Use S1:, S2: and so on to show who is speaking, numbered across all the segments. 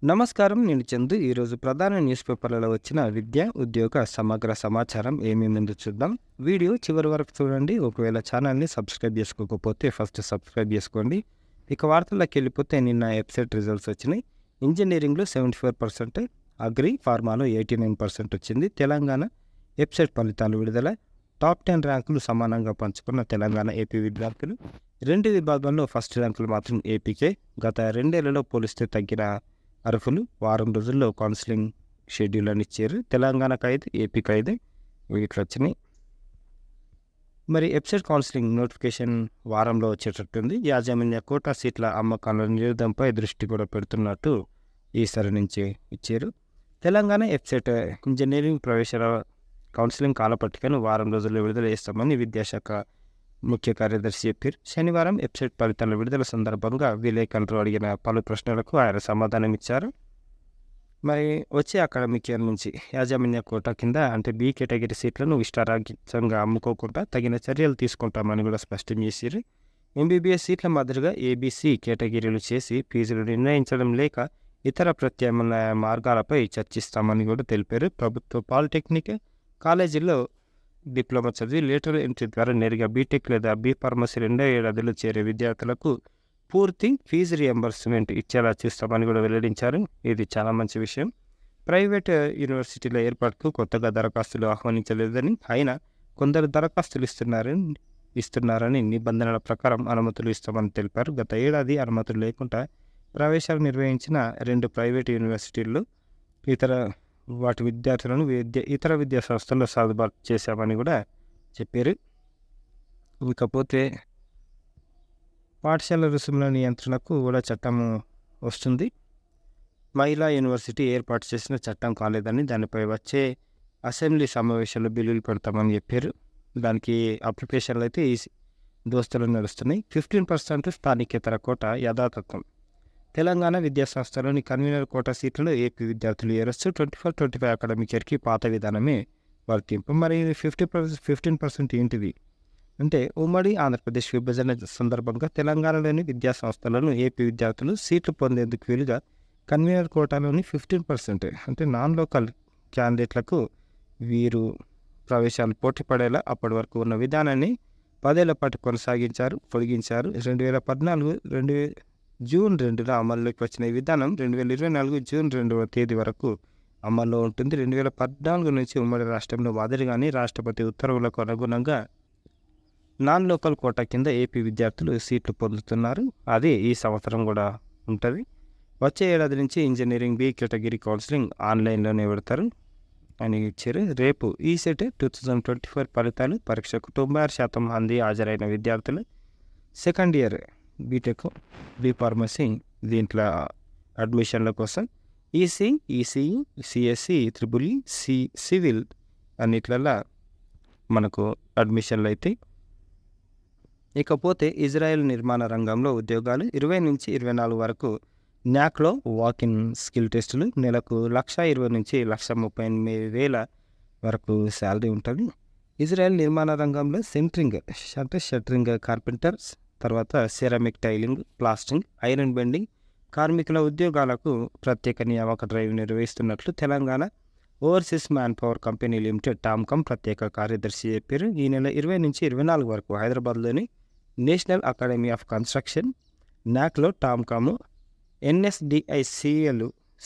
S1: నమస్కారం. నేను చందు. ఈరోజు ప్రధాన న్యూస్ పేపర్లలో వచ్చిన విద్య, ఉద్యోగ సమగ్ర సమాచారం ఏమేముందో చూద్దాం. వీడియో చివరి వరకు చూడండి. ఒకవేళ ఛానల్‌ని సబ్స్క్రైబ్ చేసుకోకపోతే ఫస్ట్ సబ్స్క్రైబ్ చేసుకోండి. ఇక వార్తల్లోకెళ్ళిపోతే నిన్న ఎఫ్సెట్ రిజల్ట్స్ వచ్చినాయి. ఇంజినీరింగ్‌లో 74%, అగ్రి, ఫార్మాలో 89% వచ్చింది. తెలంగాణ ఎఫ్సెట్ ఫలితాలు విడుదల. టాప్ 10 ర్యాంకులు సమానంగా పంచుకున్న తెలంగాణ, ఏపీ విద్యార్థులు. 2 విభాగాల్లో ఫస్ట్ ర్యాంకులు మాత్రం ఏపీకే. గత 2 ఏళ్లలో పోలిస్తే తగ్గిన అర్హులు. వారం రోజుల్లో కౌన్సిలింగ్ షెడ్యూల్ అని ఇచ్చారు. తెలంగాణకు 5, ఏపీకి 5 ఇట్లా వచ్చినాయి. మరి ఎఫ్సెట్ కౌన్సిలింగ్ నోటిఫికేషన్ వారంలో వచ్చేటట్టుంది. యాజమాన్య కోటా సీట్ల అమ్మకాల నిరోధంపై దృష్టి కూడా పెడుతున్నట్టు ఈసారి నుంచి ఇచ్చారు. తెలంగాణ ఎఫ్సెట్ ఇంజనీరింగ్ ప్రవేశాల కౌన్సిలింగ్ కాలపట్టికను వారం రోజుల్లో విడుదల చేస్తామని విద్యాశాఖ ముఖ్య కార్యదర్శి చెప్పారు. శనివారం ఎఫ్సెట్ ఫలితాల విడుదల సందర్భంగా విలేకరులు అడిగిన పలు ప్రశ్నలకు ఆయన సమాధానం ఇచ్చారు. మరి వచ్చే అకాడమిక్ ఇయర్ నుంచి యాజమాన్య కోటా కింద అంటే బి కేటగిరీ సీట్లను ఇష్టారాజ్యంగా అమ్ముకోకుండా తగిన చర్యలు తీసుకుంటామని కూడా స్పష్టం చేశారు. ఎంబీబీఎస్ సీట్ల మాదిరిగా ఏబీసీ కేటగిరీలు చేసి ఫీజులు నిర్ణయించడం లేక ఇతర ప్రత్యామ్నాయ మార్గాలపై చర్చిస్తామని కూడా తెలిపారు. ప్రభుత్వ పాలిటెక్నిక్ కాలేజీల్లో డిప్లొమా చదివి లేటరల్ ఎంట్రీ ద్వారా నేరుగా బీటెక్ లేదా బీ ఫార్మసీ 2వ ఏడాదిలో చేరే విద్యార్థులకు పూర్తి ఫీజు రియంబర్స్మెంట్ ఇచ్చేలా చూస్తామని కూడా వెల్లడించారు. ఇది చాలా మంచి విషయం. ప్రైవేట్ యూనివర్సిటీల ఏర్పాటుకు కొత్తగా దరఖాస్తులు ఆహ్వానించలేదని, అయినా కొందరు దరఖాస్తులు ఇస్తున్నారని నిబంధనల ప్రకారం అనుమతులు ఇస్తామని తెలిపారు. గత ఏడాది అనుమతులు లేకుండా ప్రవేశాలు నిర్వహించిన 2 ప్రైవేటు యూనివర్సిటీల్లో వాటి విద్యార్థులను ఇతర విద్యా సంస్థల్లో సర్దుబాటు చేశామని కూడా చెప్పారు. ఇకపోతే పాఠశాల రుసుముల నియంత్రణకు కూడా చట్టం వస్తుంది. మహిళా యూనివర్సిటీ ఏర్పాటు చేసిన చట్టం కాలేదని, దానిపై వచ్చే అసెంబ్లీ సమావేశాల్లో బిల్లులు పెడతామని చెప్పారు. దానికి అప్లికేషన్లు అయితే ఈ దోస్తులు నడుస్తున్నాయి. 15% స్థానికేతర కోటా యథాతథం. తెలంగాణ విద్యాసంస్థలోని కన్వీనర్ కోటా సీట్లలో ఏపీ విద్యార్థులు ఏరొచ్చు. 24-25 అకాడమిక్ ఇయర్కి పాత విధానమే వర్తింపు. మరి 15% ఏంటిది అంటే, ఉమ్మడి ఆంధ్రప్రదేశ్ విభజన సందర్భంగా తెలంగాణలోని విద్యాసంస్థలను ఏపీ విద్యార్థులు సీట్లు పొందేందుకు వీలుగా కన్వీనర్ కోటాలోని 15% అంటే నాన్ లోకల్ క్యాండిడేట్లకు వీరు ప్రవేశాలు పోటీ పడేలా అప్పటి వరకు ఉన్న విధానాన్ని 10 ఏళ్ల పాటు పొడిగించారు. 2014 జూన్ 2న అమల్లోకి వచ్చిన ఈ విధానం 2024 జూన్ 2వ తేదీ వరకు అమల్లో ఉంటుంది. 2014 నుంచి ఉమ్మడి రాష్ట్రంలో మాదిరిగానే రాష్ట్రపతి ఉత్తర్వులకు అనుగుణంగా నాన్ లోకల్ కోటా కింద ఏపీ విద్యార్థులు సీట్లు పొందుతున్నారు. అది ఈ సంవత్సరం కూడా ఉంటుంది. వచ్చే ఏడాది నుంచి ఇంజనీరింగ్ బి కేటగిరీ కౌన్సిలింగ్ ఆన్లైన్లోనే పెడతారు అని ఇచ్చారు. రేపు ఈసెట్ 2024 ఫలితాలు పరీక్షకు 96% మంది హాజరైన విద్యార్థులు second year B Tech, B pharmacy దీంట్లో అడ్మిషన్ల కోసం ఈసీఈ, సిఎస్సి, ట్రిపుల్ సివిల్ అన్నిట్లల్లో మనకు అడ్మిషన్లు అయితే. ఇకపోతే ఇజ్రాయెల్ నిర్మాణ రంగంలో ఉద్యోగాలు 20 నుంచి 24 వరకు న్యాక్లో వాకిన్ స్కిల్ టెస్టులు. నెలకు 1,20,000 నుంచి 1,38,000 వరకు శాలరీ ఉంటుంది. ఇజ్రాయెల్ నిర్మాణ రంగంలో షట్టరింగ్ కార్పెంటర్స్, తర్వాత ceramic tiling, plastering, iron bending కార్మికుల ఉద్యోగాలకు ప్రత్యేక నియామక డ్రైవ్ నిర్వహిస్తున్నట్లు Telangana overseas man power company limited TOMCOM ప్రత్యేక కార్యదర్శి చెప్పారు. ఈ నెల 20 నుంచి 24 వరకు హైదరాబాద్లోని నేషనల్ అకాడమీ ఆఫ్ కన్స్ట్రక్షన్ న్యాక్లో టామ్కామ్, ఎన్ఎస్డిఐ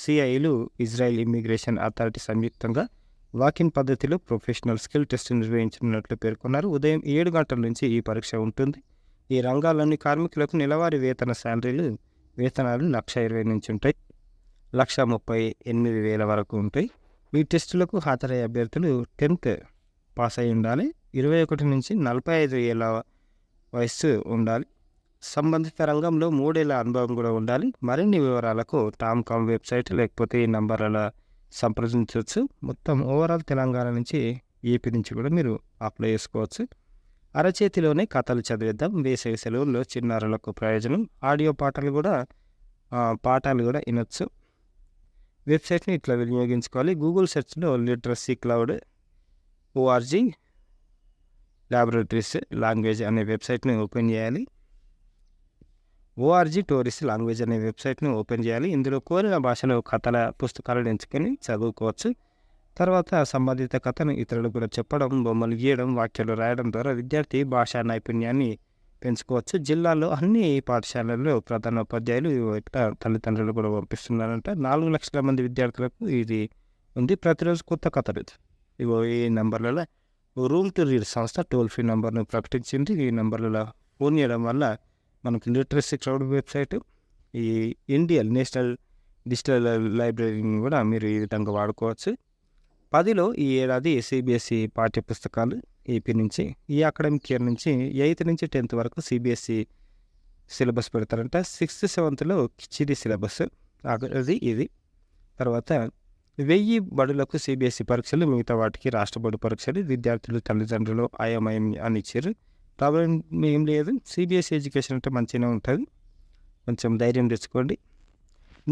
S1: సిఐలు, ఇజ్రాయెల్ ఇమ్మిగ్రేషన్ అథారిటీ సంయుక్తంగా వాకిన్ పద్ధతిలో ప్రొఫెషనల్ స్కిల్ టెస్ట్ నిర్వహించనున్నట్లు పేర్కొన్నారు. ఉదయం 7 గంటల నుంచి ఈ పరీక్ష ఉంటుంది. ఈ రంగాల్లోని కార్మికులకు నెలవారీ వేతనాలు 1,20,000 నుంచి ఉంటాయి. 1,38,000 వరకు ఉంటాయి. ఈ టెస్టులకు హాజరయ్యే అభ్యర్థులు 10th పాస్ అయి ఉండాలి. 21 నుంచి 45 ఏళ్ళ వయస్సు ఉండాలి. సంబంధిత రంగంలో 3 ఏళ్ల అనుభవం కూడా ఉండాలి. మరిన్ని వివరాలకు టామ్కామ్ వెబ్సైట్ లేకపోతే ఈ నంబర్ల సంప్రదించవచ్చు. మొత్తం ఓవరాల్ తెలంగాణ నుంచి, ఏపీ నుంచి కూడా మీరు అప్లై చేసుకోవచ్చు. అరచేతిలోనే కథలు చదివేద్దాం. వేసవి సెలవుల్లో చిన్నారులకు ప్రయోజనం. ఆడియో పాఠాలు కూడా వినొచ్చు. వెబ్సైట్ని ఇట్లా వినియోగించుకోవాలి. గూగుల్ సెర్చ్లో literacy cloud ORG laboratories language అనే వెబ్సైట్ని ఓపెన్ చేయాలి. ఓఆర్జీ టూరిస్ట్ లాంగ్వేజ్ అనే వెబ్సైట్ని ఓపెన్ చేయాలి. ఇందులో కోరిన భాషలో కథల పుస్తకాలను ఎంచుకొని చదువుకోవచ్చు. తర్వాత సంబంధిత కథను ఇతరులకు కూడా చెప్పడం, బొమ్మలు గీయడం, వాక్యాలు రాయడం ద్వారా విద్యార్థి భాషా నైపుణ్యాన్ని పెంచుకోవచ్చు. జిల్లాలో అన్ని పాఠశాలల్లో ప్రధానోపాధ్యాయులు ఇక్కడ తల్లిదండ్రులు కూడా పంపిస్తున్నారంట. 4 లక్షల మంది విద్యార్థులకు ఇది ఉంది. ప్రతిరోజు కొత్త కథలు ఇగో ఈ నెంబర్లలో రూమ్ టు రీడ్ సంస్థ టోల్ ఫ్రీ నెంబర్ను ప్రకటించింది. ఈ నెంబర్లలో ఫోన్ చేయడం వల్ల మనకి లిటరసీ క్లౌడ్ వెబ్సైట్, ఈ ఇండియన్ నేషనల్ డిజిటల్ లైబ్రరీని కూడా మీరు ఈ విధంగా వాడుకోవచ్చు. 10లో ఈ ఏడాది సిబిఎస్ఈ పాఠ్యపుస్తకాలు ఏపీ నుంచి ఈ అకాడమిక్ ఇయర్ నుంచి 8th నుంచి 10th వరకు సిబిఎస్ఈ సిలబస్ పెడతారంట. 6th 7thలో కిచిడి సిలబస్ అది ఇది. తర్వాత 1000 బడులకు సిబిఎస్ఈ పరీక్షలు, మిగతా వాటికి రాష్ట్ర బోర్డు పరీక్షలు. విద్యార్థులు తల్లిదండ్రులు అయోమయం అని ఇచ్చారు. ప్రాబ్లం ఏం లేదు. సిబిఎస్ఈ ఎడ్యుకేషన్ అంటే మంచిగానే ఉంటుంది, కొంచెం ధైర్యం తెచ్చుకోండి.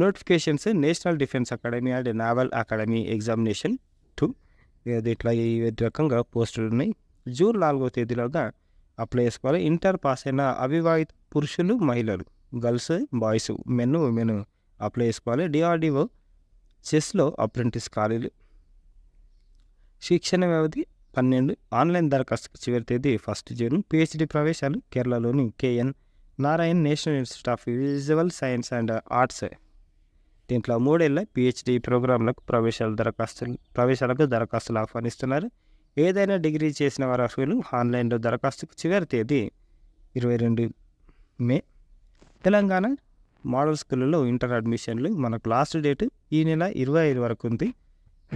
S1: Notifications national defence academy and naval academy examination 2 ఇట్లా ఈ రకంగా పోస్టులు ఉన్నాయి. జూన్ 4వ తేదీలోగా అప్లై చేసుకోవాలి. ఇంటర్ పాస్ అయిన అవివాహిత పురుషులు, మహిళలు, girls, boys, men, women apply చేసుకోవాలి. డిఆర్డిఓ చెస్లో అప్రెంటిస్ ఖాళీలు. శిక్షణ వ్యవధి 12. ఆన్లైన్ దరఖాస్తుకు చివరి తేదీ 1 జూన్. పిహెచ్డి ప్రవేశాలు కేరళలోని KN Narayan national institute of visual science and arts. దీంట్లో 3 ఏళ్ల పిహెచ్డి ప్రోగ్రాంలకు ప్రవేశాలకు దరఖాస్తులు ఆహ్వానిస్తున్నారు. ఏదైనా డిగ్రీ చేసిన వారు అర్హులు. ఆన్లైన్లో దరఖాస్తుకు చివరి తేదీ 22 మే. తెలంగాణ మోడల్ స్కూళ్ళలో ఇంటర్ అడ్మిషన్లు మనకు లాస్ట్ డేట్ ఈ నెల 25 వరకు ఉంది.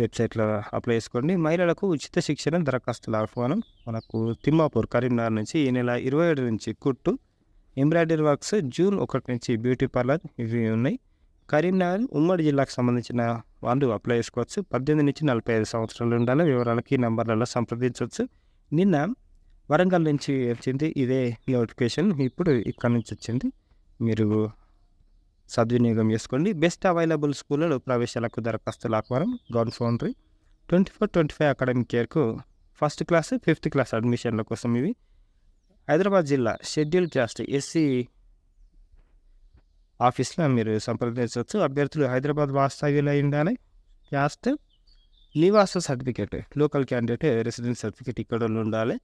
S1: వెబ్సైట్లో అప్లై చేసుకోండి. మహిళలకు ఉచిత శిక్షణ దరఖాస్తుల ఆహ్వానం మనకు తిమ్మాపూర్ కరీంనగర్ నుంచి ఈ నెల 27 నుంచి కుట్టు, ఎంబ్రాయిడరీ వర్క్స్, జూన్ 1 నుంచి బ్యూటీ పార్లర్ ఇవి ఉన్నాయి. కరీంనగర్ ఉమ్మడి జిల్లాకు సంబంధించిన వాళ్ళు అప్లై చేసుకోవచ్చు. 18 నుంచి 45 సంవత్సరాలు ఉండాలి. వివరాలకి నంబర్లలో సంప్రదించవచ్చు. నిన్న వరంగల్ నుంచి వచ్చింది ఇదే నోటిఫికేషన్, ఇప్పుడు ఇక్కడ నుంచి వచ్చింది. మీరు సద్వినియోగం చేసుకోండి. బెస్ట్ అవైలబుల్ స్కూళ్ళలో ప్రవేశాలకు దరఖాస్తుల ఆహ్వానం. గవర్నమెంట్ ఫౌండరీ 24-25 అకాడమిక్ ఇయర్కు 1st క్లాస్ 5th క్లాస్ అడ్మిషన్ల కోసం ఇవి. హైదరాబాద్ జిల్లా షెడ్యూల్ క్యాస్ట్ ఎస్సీ ఆఫీస్లో మీరు సంప్రదించవచ్చు. అభ్యర్థులు హైదరాబాద్ వాస్తవ్యులు అయి ఉండాలి. క్యాస్ట్ నివాస certificate, local candidate residence certificate ఇక్కడ ఉండాలి.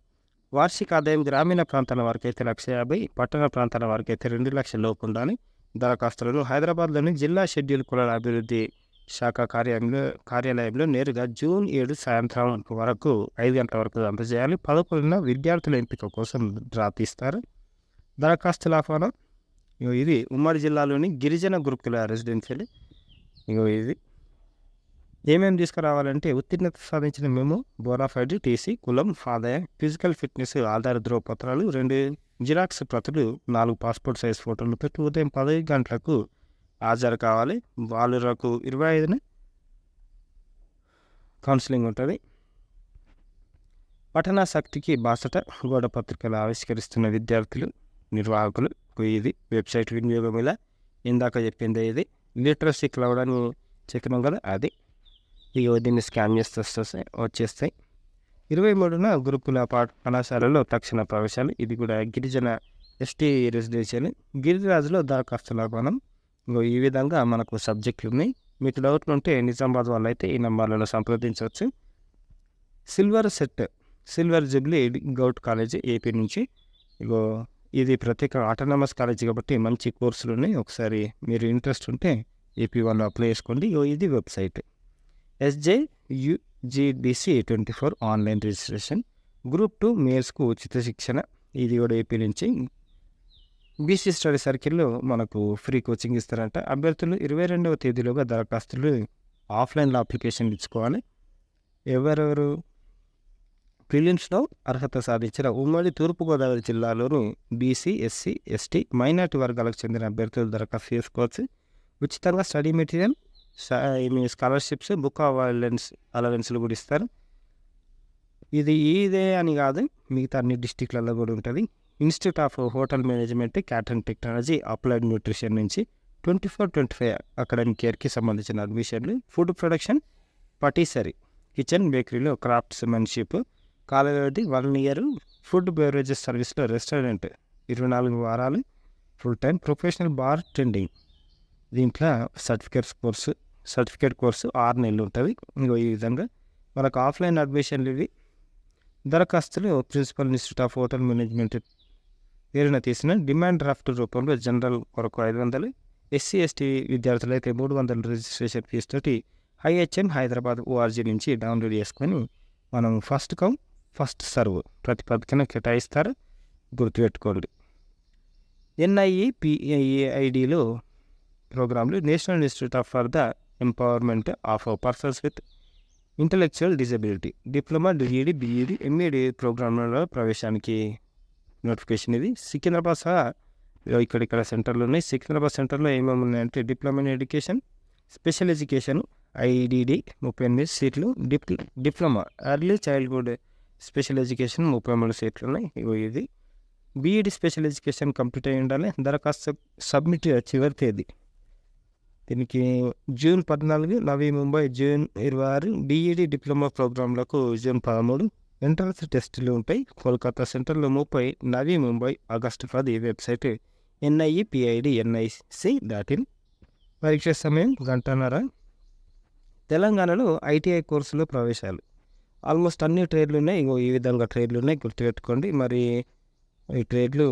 S1: వార్షిక ఆదాయం గ్రామీణ ప్రాంతాల వరకు అయితే 1,50,000, పట్టణ ప్రాంతాల వరకు అయితే 2 లక్షల లోపు ఉండాలి. దరఖాస్తులను హైదరాబాద్లోని జిల్లా షెడ్యూల్ కులాల అభివృద్ధి శాఖ కార్యాలయంలో నేరుగా జూన్ 7 సాయంత్రం వరకు 5 గంటల వరకు అందజేయాలి. 11న విద్యార్థుల ఎంపిక కోసం డ్రా తీస్తారు. దరఖాస్తుల ఆహ్వానం ఇది ఉమ్మడి జిల్లాలోని గిరిజన గురుకుల రెసిడెన్షియల్. ఇది ఏమేమి తీసుకురావాలంటే ఉత్తీర్ణత సాధించిన మేము, బోనాఫైడ్, టీసీ, కులం, ఆదాయం, ఫిజికల్ ఫిట్నెస్ ఆధార ధ్రువపత్రాలు, 2 జిరాక్స్ ప్రతులు, 4 పాస్పోర్ట్ సైజ్ ఫోటోలు పెట్టి ఉదయం 10 గంటలకు హాజరు కావాలి. వాళ్ళకు 25న కౌన్సిలింగ్ ఉంటుంది. పఠనాసక్తికి బాసట గోడ పత్రికలు ఆవిష్కరిస్తున్న విద్యార్థులు, నిర్వాహకులు. ఇది వెబ్సైట్ వినియోగం ఇలా ఇందాక చెప్పింది. ఇది లిటరసీ క్లౌడ్ అని చెప్పినాం కదా, అది దీన్ని స్కాన్ చేస్తే వచ్చేస్తాయి. 23న గురుకుల కళాశాలలో తక్షణ ప్రవేశాలు. ఇది కూడా గిరిజన ఎస్టీ రెసిడెన్షియల్. గిరిరాజులో దరఖాస్తుల ఆహ్వానం. ఈ విధంగా మనకు సబ్జెక్టులు ఉన్నాయి. మీకు డౌట్లు ఉంటే నిజామాబాద్ వాళ్ళు అయితే ఈ నంబర్లలో సంప్రదించవచ్చు. Silver jubilee govt college AP నుంచి. ఇది ప్రత్యేక ఆటోనమస్ కాలేజ్ కాబట్టి మంచి కోర్సులు ఉన్నాయి. ఒకసారి మీరు ఇంట్రెస్ట్ ఉంటే ఏపీ వాళ్ళు అప్లై చేసుకోండి. ఇది website SJUGDC 24 online registration. Group 2 మేల్స్కు ఉచిత శిక్షణ. ఇది కూడా ఏపీ నుంచి. బీసీ స్టడీ సర్కిల్లో మనకు ఫ్రీ కోచింగ్ ఇస్తారంట. అభ్యర్థులు 22వ తేదీలోగా దరఖాస్తులు ఆఫ్లైన్లో అప్లికేషన్ ఇచ్చుకోవాలి. ఎవరెవరు ప్రిలిమ్స్లో అర్హత సాధించిన ఉమ్మడి తూర్పుగోదావరి జిల్లాలోని బీసీ, ఎస్సీ, ఎస్టీ, మైనార్టీ వర్గాలకు చెందిన అభ్యర్థులు దరఖాస్తు చేసుకోవచ్చు. ఉచితంగా స్టడీ మెటీరియల్, స్కాలర్షిప్స్, బుక్ అలవెన్స్లు కూడా ఇస్తారు. ఇదే అని కాదు, మిగతా అన్ని డిస్టిక్లలో కూడా ఉంటుంది. Institute of hotel management, catering technology, applied nutrition నుంచి 24-25 అకాడమిక్ ఇయర్కి సంబంధించిన అడ్మిషన్లు. ఫుడ్ ప్రొడక్షన్, పటీసరీ, కిచెన్, బేకరీలో క్రాఫ్ట్స్మెన్షిప్ కాల వ్యవధి 1 ఇయర్. ఫుడ్ బెవరేజెస్ సర్వీస్లో రెస్టారెంట్ 24 వారాలు. Full time professional bar tending. దీంట్లో సర్టిఫికేట్ కోర్సు 6 నెలలు ఉంటుంది. ఇంకో ఈ విధంగా మనకు ఆఫ్లైన్ అడ్మిషన్లు ఇవి. దరఖాస్తులు principal institute of hotel management పేరున తీసిన డిమాండ్ డ్రాఫ్ట్ రూపంలో జనరల్ కొరకు 500, ఎస్సీ ఎస్టీ విద్యార్థులు అయితే 300 రిజిస్ట్రేషన్ ఫీజు తోటి ఐహెచ్ఎం హైదరాబాద్ ఓఆర్జీ నుంచి డౌన్లోడ్ చేసుకొని మనం ఫస్ట్ కమ్ ఫస్ట్ సర్వ్ ప్రతిపాదికన కేటాయిస్తారు. గుర్తుపెట్టుకోండి. NIEPIIDలో ప్రోగ్రాంలు national institute for the empowerment of persons with intellectual disability diploma, DEd, BEd, MEd ప్రోగ్రాంలలో ప్రవేశానికి నోటిఫికేషన్ ఇది. సికింద్రాబాద్ సహా ఇక్కడ సెంటర్లు ఉన్నాయి. సికింద్రాబాద్ సెంటర్లో ఏమేమి ఉన్నాయంటే diploma in education, special education IDD 38 సీట్లు, diploma early childhood special education 33 సీట్లు ఉన్నాయి. ఇది బీఈడి స్పెషల్ ఎడ్యుకేషన్ కంప్లీట్ అయి ఉండాలి. దరఖాస్తు సబ్మిట్ చివరి తేదీ దీనికి June 14, Navi Mumbai June 26, BEd diploma ప్రోగ్రాంలకు జూన్ 13. ఎంట్రన్స్ టెస్టులు ఉంటాయి. కోల్కతా సెంటర్లో 30, నవీ ముంబై ఆగస్టు 10. Website NIEPID.NIC.in. పరీక్ష సమయం 1 గంటన్నర. తెలంగాణలో ITI కోర్సులో ప్రవేశాలు ఆల్మోస్ట్ అన్ని ట్రేడ్లు ఉన్నాయి. ఈ విధంగా ట్రేడ్లు ఉన్నాయి, గుర్తుపెట్టుకోండి. మరి ఈ ట్రేడ్లు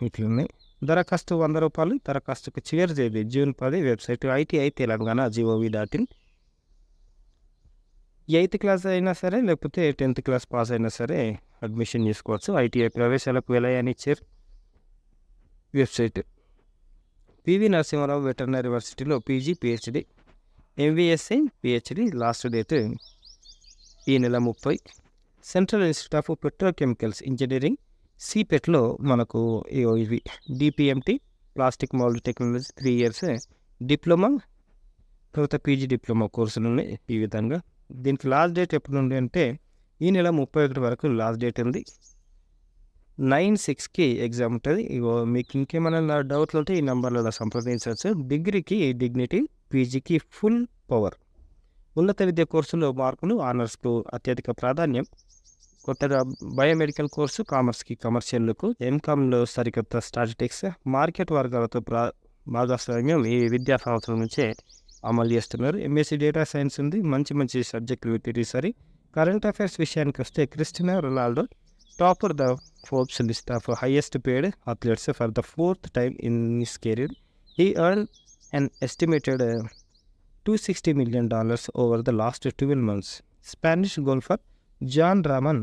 S1: ఇట్లున్నాయి. దరఖాస్తు 100 రూపాయలు. దరఖాస్తుకు చివరి తేదీ June 10. Website ITI Telangana.gov.in. 8th class అయినా సరే లేకపోతే 10th క్లాస్ పాస్ అయినా సరే అడ్మిషన్ చేసుకోవచ్చు. ITI ప్రవేశాలకు వెళ్ళాయని ఇచ్చారు. వెబ్సైట్ పివి నరసింహారావు వెటర్నరీ యూనివర్సిటీలో PG, PhD, MVSc, PhD last date ఈ నెల 30. Central institute of petrochemicals engineering CPETలో మనకు ఇవి DPMT plastic mould technology 3 years diploma, తర్వాత PG డిప్లొమా కోర్సులు ఉన్నాయి. ఈ విధంగా దీనికి లాస్ట్ డేట్ ఎప్పుడు ఉంది అంటే ఈ నెల 31 వరకు లాస్ట్ డేట్ ఉంది. 9/6కి ఎగ్జామ్ ఉంటుంది. మీకు ఇంకేమైనా డౌట్లు ఉంటే ఈ నెంబర్లలో సంప్రదించవచ్చు. డిగ్రీకి డిగ్నిటీ, PGకి ఫుల్ పవర్. ఉన్నత విద్య కోర్సులో మార్కులు ఆనర్స్కు అత్యధిక ప్రాధాన్యం. కొత్తగా బయోమెడికల్ కోర్సు కామర్స్కి కమర్షియల్కు, MCOMలో సరికొత్త స్టాటిస్టిక్స్, మార్కెట్ వర్గాలతో భాగస్వామ్యం ఈ విద్యా సంవత్సరం నుంచే అమలు చేస్తున్నారు. MSc డేటా సైన్స్ ఉంది. మంచి సబ్జెక్టులు పెట్టిసరి. కరెంట్ అఫైర్స్ విషయానికి వస్తే Cristiano Ronaldo topper the Forbes list of highest paid athletes for the 4th time in his career. He earned an estimated $260 million over the last 12 months. Spanish golfer Jon Rahm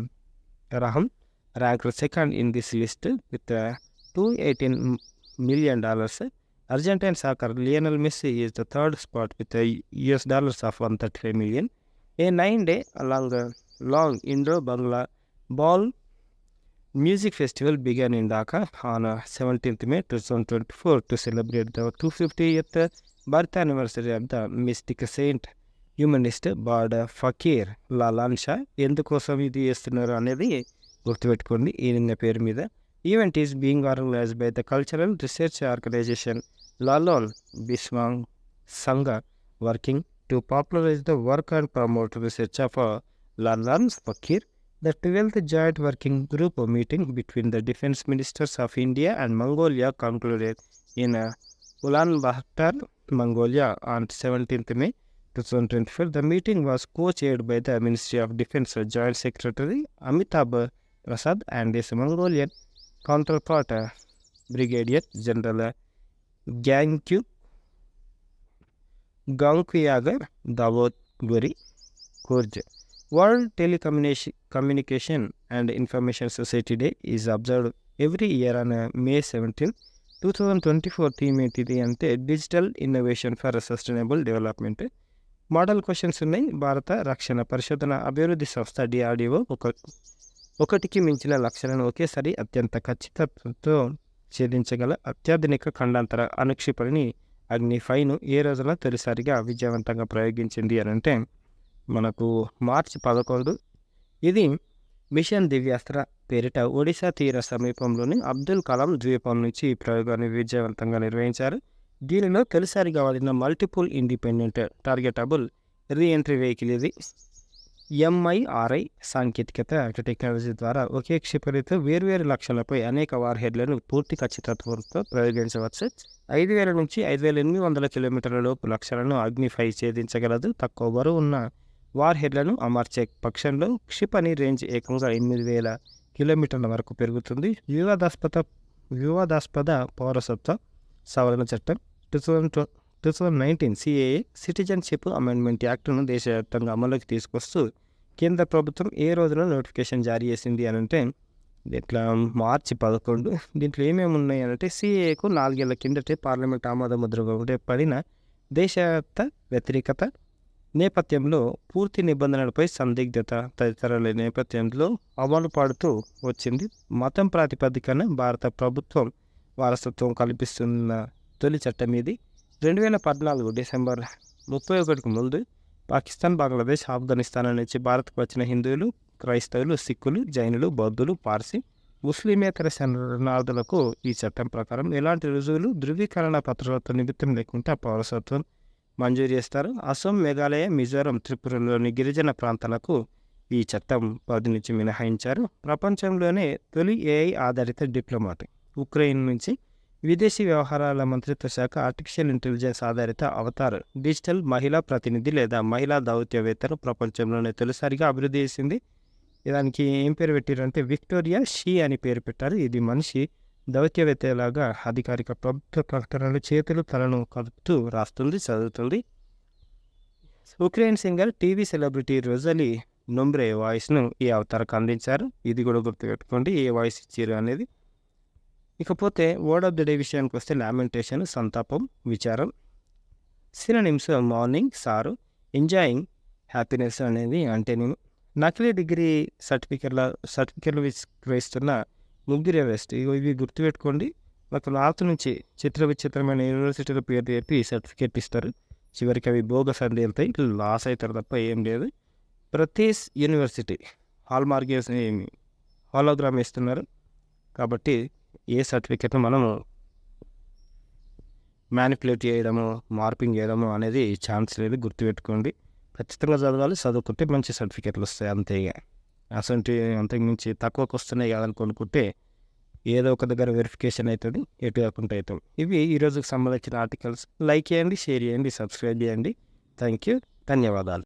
S1: ranked second in this list with $218 million. Argentine soccer Lionel Messi is the third spot with $135 million. A 9-day long Indo-Bangla Ball Music Festival began in Dhaka on 17th May 2024 to celebrate the 250th birth anniversary of the mystic saint humanist Baul fakir Lalan Shah. ఎందుకోసం ఇది చేస్తున్నారు అనేది గుర్తుపెట్టుకోండి ఈయన పేరు మీద. Event is being organized by the cultural research organization Lalon Biswang Sangha, working to popularize the work and promote research of Lalan fakir. The 12th joint working group meeting between the defense ministers of India and Mongolia concluded in Ulaanbaatar, Mongolia on 17th May 2024. The meeting was co-chaired by the Ministry of Defense Joint Secretary Amitabh Prasad and his Mongolian counterpart Brigadier General Gangkyaga Davotguri Kurj. World Telecommunication and Information Society Day is observed every year on May 17, 2024. Theme ఏంటిది అంటే digital innovation for sustainable development. Model questions ఉన్నాయి. భారత రక్షణ పరిశోధన అభివృద్ధి సంస్థ DRDO ఒకటికి మించిన లక్ష్యాలను ఒకేసారి అత్యంత ఖచ్చితత్వంతో ఛేదించగల అత్యాధునిక ఖండాంతర అణుక్షిపణిని అగ్ని-5ను ఏ రోజున తొలిసారిగా విజయవంతంగా ప్రయోగించింది అని అంటే మనకు మార్చి 11. ఇది మిషన్ దివ్యాస్త్ర పేరిట ఒడిశా తీర సమీపంలోని అబ్దుల్ కలాం ద్వీపం నుంచి ఈ ప్రయోగాన్ని విజయవంతంగా నిర్వహించారు. దీనిలో తొలిసారిగా వాడిన multiple independent targetable reentry vehicle ఇది. ఎంఐఆర్ఐ సాంకేతికత టెక్నాలజీ ద్వారా ఒకే క్షిపణితో వేర్వేరు లక్ష్యాలపై అనేక వార్ హెడ్లను పూర్తి ఖచ్చితత్వంతో ప్రయోగించవచ్చు. 5,000 నుంచి 5,800 కిలోమీటర్ల లోపు లక్ష్యాలను అగ్ని-5 ఛేదించగలదు. తక్కువ బరువు ఉన్న వార్ హెడ్లను అమర్చే పక్షంలో క్షిపణి రేంజ్ ఏకంగా 8,000 కిలోమీటర్ల వరకు పెరుగుతుంది. వివాదాస్పద పౌరసత్వ సవరణ చట్టం 2019 సిఏఏ సిటిజన్షిప్ అమెండ్మెంట్ యాక్ట్ను దేశవ్యాప్తంగా అమల్లోకి తీసుకొస్తూ కేంద్ర ప్రభుత్వం ఏ రోజున నోటిఫికేషన్ జారీ చేసింది అని అంటే ఇట్లా మార్చి 11. దీంట్లో ఏమేమి ఉన్నాయి అంటే సిఏఏకు 4 ఏళ్ల కిందటే పార్లమెంట్ ఆమోద ముద్ర ఒకటే పడిన దేశవ్యాప్త వ్యతిరేకత నేపథ్యంలో పూర్తి నిబంధనలపై సందిగ్ధత తదితరాల నేపథ్యంలో అమలు పడుతూ వచ్చింది. మతం ప్రాతిపదికన భారత ప్రభుత్వం వారసత్వం కల్పిస్తున్న తొలి చట్టం ఇది. 2014 డిసెంబర్ 31కు ముందు పాకిస్తాన్, బంగ్లాదేశ్, ఆఫ్ఘనిస్తాన్ నుంచి భారత్కు వచ్చిన హిందువులు, క్రైస్తవులు, సిక్కులు, జైనులు, బౌద్ధులు, పార్సీ, ముస్లిమేతర శరణార్థులకు ఈ చట్టం ప్రకారం ఎలాంటి రుజువులు, ధృవీకరణ పత్రాలతో నిమిత్తం లేకుండా పౌరసత్వం మంజూరు చేస్తారు. అసోం, మేఘాలయ, మిజోరం, త్రిపురలోని గిరిజన ప్రాంతాలకు ఈ చట్టం పరిధి నుంచి మినహాయించారు. ప్రపంచంలోనే తొలి ఏఐ ఆధారిత డిప్లొమాట్. ఉక్రెయిన్ నుంచి విదేశీ వ్యవహారాల మంత్రిత్వ శాఖ ఆర్టిఫిషియల్ ఇంటెలిజెన్స్ ఆధారిత అవతార్ డిజిటల్ మహిళా ప్రతినిధి లేదా మహిళా దౌత్యవేత్తను ప్రపంచంలోనే తొలిసారిగా అభివృద్ధి చేసింది. దానికి ఏం పేరు పెట్టారంటే విక్టోరియా షీ అని పేరు పెట్టారు. ఇది మనిషి దౌత్యవేత్తలాగా అధికారిక ప్రభుత్వ ప్రకటనలు చేతులు తలను కలుపుతూ రాస్తుంది, చదువుతుంది. ఉక్రెయిన్ సింగర్, టీవీ సెలబ్రిటీ రోజలీ నొంబ్రే వాయిస్ను ఈ అవతారకు అందించారు. ఇది కూడా గుర్తుపెట్టుకోండి ఏ వాయిస్ ఇచ్చారు అనేది. ఇకపోతే వర్డ్ ఆఫ్ ద డే విషయానికి వస్తే లామెంటేషన్, సంతాపం, విచారం. Synonyms morning, sir, enjoying, happiness అనేది అంటేనేమి. నకిలీ డిగ్రీ సర్టిఫికెట్లు విక్రయిస్తున్న ముగ్గురు అరెస్ట్. ఇవి గుర్తుపెట్టుకోండి. మాకు నార్త్ నుంచి విచిత్రమైన యూనివర్సిటీల పేరు చెప్పి సర్టిఫికెట్ ఇస్తారు. చివరికి అవి బోగస్ అని వెళ్తాయి, లాస్ అవుతారు తప్ప ఏం లేదు. ప్రతీస్ యూనివర్సిటీ హాల్మార్క్ హాలోగ్రామ్ ఇస్తున్నారు. కాబట్టి ఏ సర్టిఫికెట్ను మనము మ్యానిపులేట్ చేయడము, మార్పింగ్ చేయడము అనేది ఛాన్స్ లేదు. గుర్తుపెట్టుకోండి. ఖచ్చితంగా చదవాలి. చదువుకుంటే మంచి సర్టిఫికెట్లు వస్తాయి అంతే. అసలు అంతకుమించి తక్కువకు వస్తున్నాయి కాదని కొనుక్కుంటే ఏదో ఒక దగ్గర వెరిఫికేషన్ అవుతుంది, ఎటు కాకుండా అవుతుంది. ఇవి ఈరోజుకి సంబంధించిన ఆర్టికల్స్. లైక్ చేయండి, షేర్ చేయండి, సబ్స్క్రైబ్ చేయండి. థ్యాంక్ యూ, ధన్యవాదాలు.